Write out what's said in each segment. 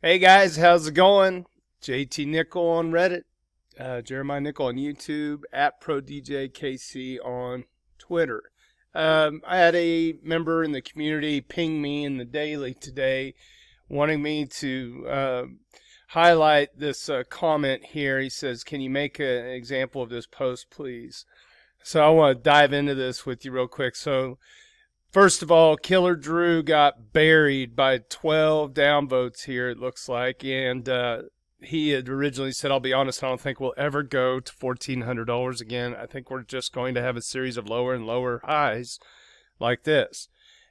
Hey guys, how's it going? JT Nickel on Reddit, Jeremiah Nickel on YouTube, at ProDJKC on Twitter. I had a member in the community ping me in the daily today wanting me to highlight this comment here. He says, "Can you make an example of this post, please?" So I want to dive into this with you real quick. So first of all, Killer Drew got buried by 12 downvotes here, it looks like. And he had originally said, I'll be honest, I don't think we'll ever go to $1,400 again. I think we're just going to have a series of lower and lower highs like this.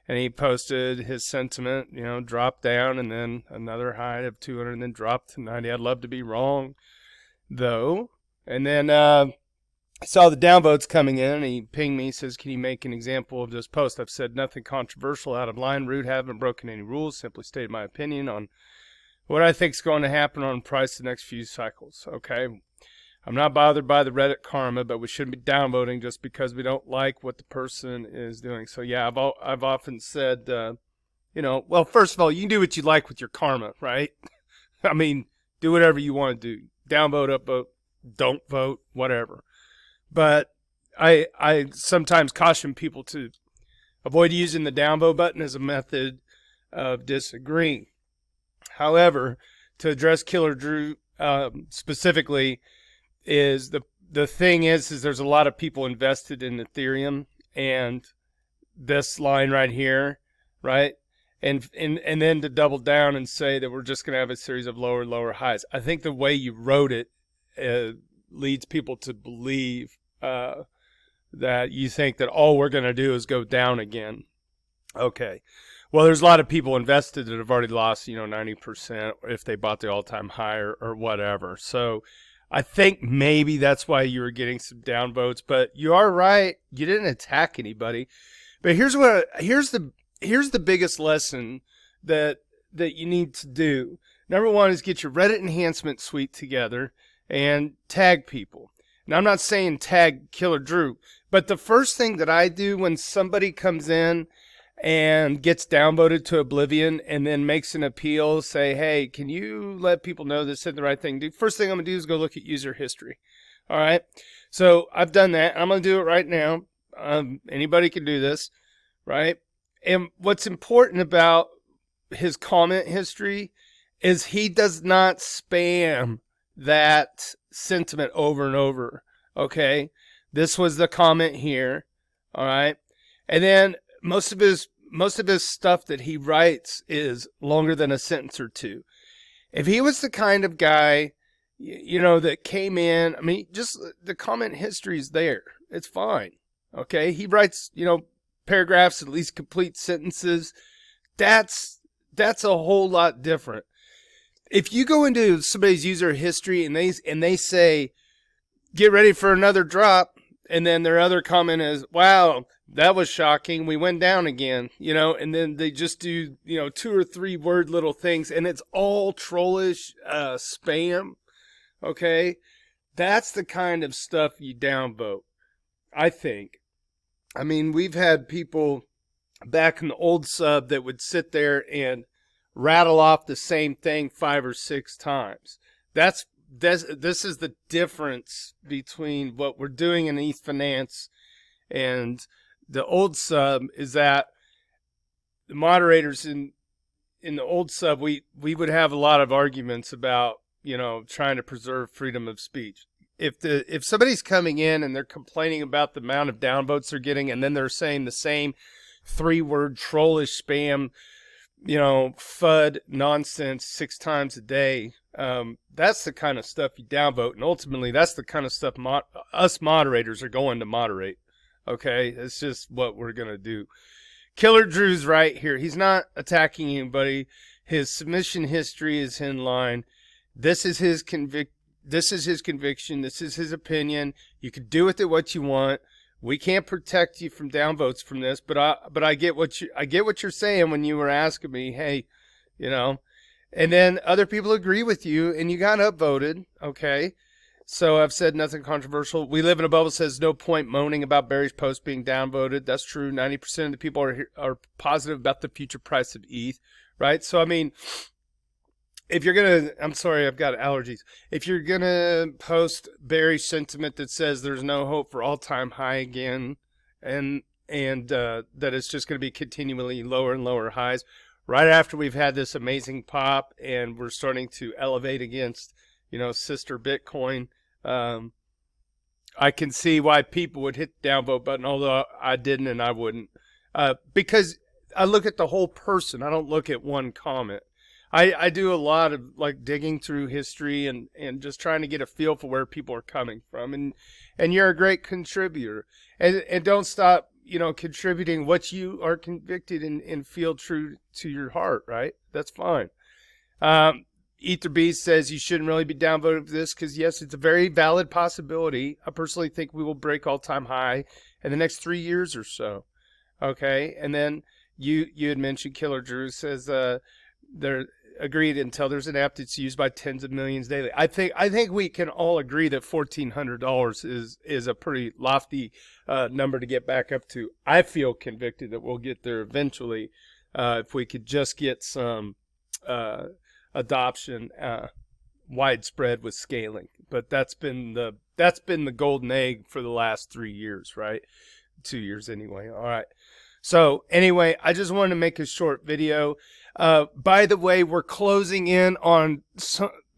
And he posted his sentiment, dropped down and then another high of 200 and then dropped to 90. I'd love to be wrong, though. And then I saw the downvotes coming in, and he pinged me, says, "Can you make an example of this post?" I've said nothing controversial, out of line, rude, haven't broken any rules, simply stated my opinion on what I think is going to happen on price the next few cycles. Okay, I'm not bothered by the Reddit karma, but we shouldn't be downvoting just because we don't like what the person is doing. So yeah, I've often said, well, first of all, you can do what you like with your karma, right? I mean, do whatever you want to do. Downvote, upvote, don't vote, whatever. But I sometimes caution people to avoid using the downvote button as a method of disagreeing. However, to address Killer Drew specifically, is the thing is there's a lot of people invested in Ethereum, and this line right here, right? And then to double down and say that we're just going to have a series of lower and lower highs. I think the way you wrote it leads people to believe that you think that all we're going to do is go down again. Okay. Well, there's a lot of people invested that have already lost, 90% if they bought the all-time high or whatever. So I think maybe that's why you were getting some downvotes, but you are right. You didn't attack anybody. But here's the biggest lesson that you need to do. Number one is get your Reddit enhancement suite together and tag people. Now, I'm not saying tag Killer Drew, but the first thing that I do when somebody comes in and gets downvoted to oblivion and then makes an appeal, say, hey, can you let people know this isn't the right thing? First thing I'm going to do is go look at user history. All right. So I've done that. I'm going to do it right now. Anybody can do this, right? And what's important about his comment history is he does not spam that sentiment over and over. Okay, this was the comment here. All right, and then most of his stuff that he writes is longer than a sentence or two. If he was the kind of guy, that came in, I mean, just the comment history is there. It's fine. Okay, he writes, paragraphs, at least complete sentences. That's a whole lot different. If you go into somebody's user history and they say, get ready for another drop, and then their other comment is, wow, that was shocking, we went down again, and then they just do, 2 or 3 word little things, and it's all trollish spam, okay? That's the kind of stuff you downvote, I think. I mean, we've had people back in the old sub that would sit there and rattle off the same thing 5 or 6 times. This is the difference between what we're doing in Ethfinance and the old sub, is that the moderators in the old sub, we would have a lot of arguments about, trying to preserve freedom of speech. If somebody's coming in and they're complaining about the amount of downvotes they're getting, and then they're saying the same 3-word trollish spam, FUD nonsense 6 times a day, that's the kind of stuff you downvote, and ultimately that's the kind of stuff us moderators are going to moderate. Okay, it's just what we're gonna do. Killer Drew's right here. He's not attacking anybody. His submission history is in line. This is his conviction. This is his opinion. You can do with it what you want. We can't protect you from downvotes from this, but I get what you're saying when you were asking me, hey, and then other people agree with you, and you got upvoted, okay? So I've said nothing controversial. We live in a bubble says no point moaning about Barry's post being downvoted. That's true. 90% of the people are positive about the future price of ETH, right? So I mean, if you're gonna, I'm sorry, I've got allergies. If you're gonna post bearish sentiment that says there's no hope for all-time high again, and that it's just going to be continually lower and lower highs, right after we've had this amazing pop and we're starting to elevate against, sister Bitcoin, I can see why people would hit the downvote button, although I didn't and I wouldn't, because I look at the whole person. I don't look at one comment. I do a lot of like digging through history and just trying to get a feel for where people are coming from. And you're a great contributor. And don't stop, contributing what you are convicted and feel true to your heart, right? That's fine. Ether Beast says you shouldn't really be downvoted for this because, yes, it's a very valid possibility. I personally think we will break all-time high in the next 3 years or so. Okay, and then you had mentioned Killer Drew says they're agreed until there's an app that's used by tens of millions daily. I think we can all agree that $1,400 is a pretty lofty number to get back up to. I feel convicted that we'll get there eventually if we could just get some adoption widespread with scaling. But that's been the golden egg for the last 3 years, right? 2 years anyway. All right. So anyway, I just wanted to make a short video. By the way, we're closing in on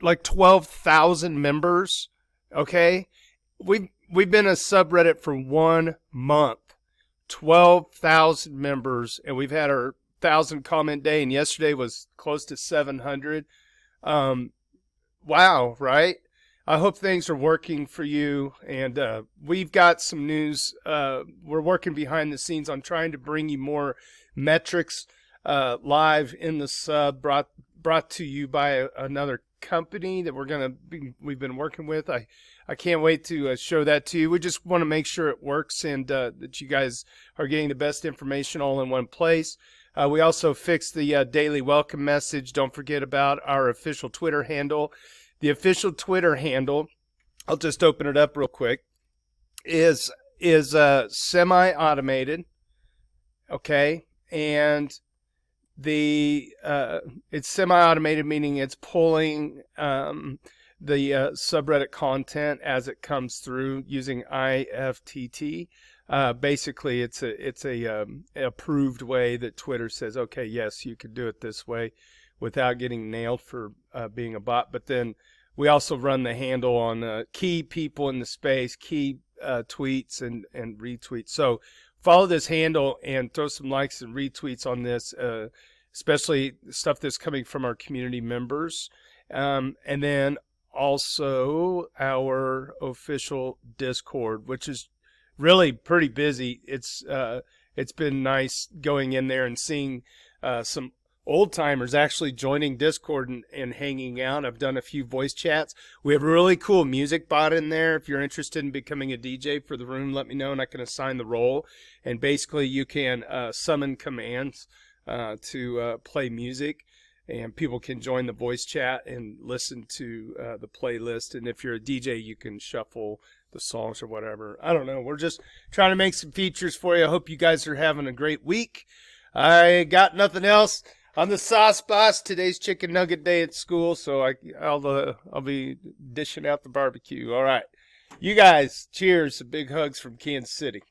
like 12,000 members. Okay, we've been a subreddit for 1 month, 12,000 members, and we've had our 1,000 comment day, and yesterday was close to 700. Wow, right? I hope things are working for you, and we've got some news. We're working behind the scenes on trying to bring you more metrics live in the sub, brought to you by another company that we've been working with. I can't wait to show that to you. We just want to make sure it works and that you guys are getting the best information all in one place. We also fixed the daily welcome message. Don't forget about our official Twitter handle. The official Twitter handle, I'll just open it up real quick, is semi-automated, okay? And it's semi-automated, meaning it's pulling the subreddit content as it comes through using IFTT. Basically, it's a approved way that Twitter says, okay, yes, you could do it this way without getting nailed for being a bot. But then we also run the handle on key people in the space, key tweets and retweets. So follow this handle and throw some likes and retweets on this, especially stuff that's coming from our community members. And then also our official Discord, which is really pretty busy. It's been nice going in there and seeing some old timers actually joining Discord and hanging out. I've done a few voice chats. We have a really cool music bot in there. If you're interested in becoming a DJ for the room, let me know and I can assign the role. And basically you can summon commands to play music, and people can join the voice chat and listen to the playlist. And if you're a DJ, you can shuffle the songs or whatever. I don't know. We're just trying to make some features for you. I hope you guys are having a great week. I got nothing else. I'm the sauce boss. Today's chicken nugget day at school, so I'll be dishing out the barbecue. All right. You guys, cheers. Big hugs from Kansas City.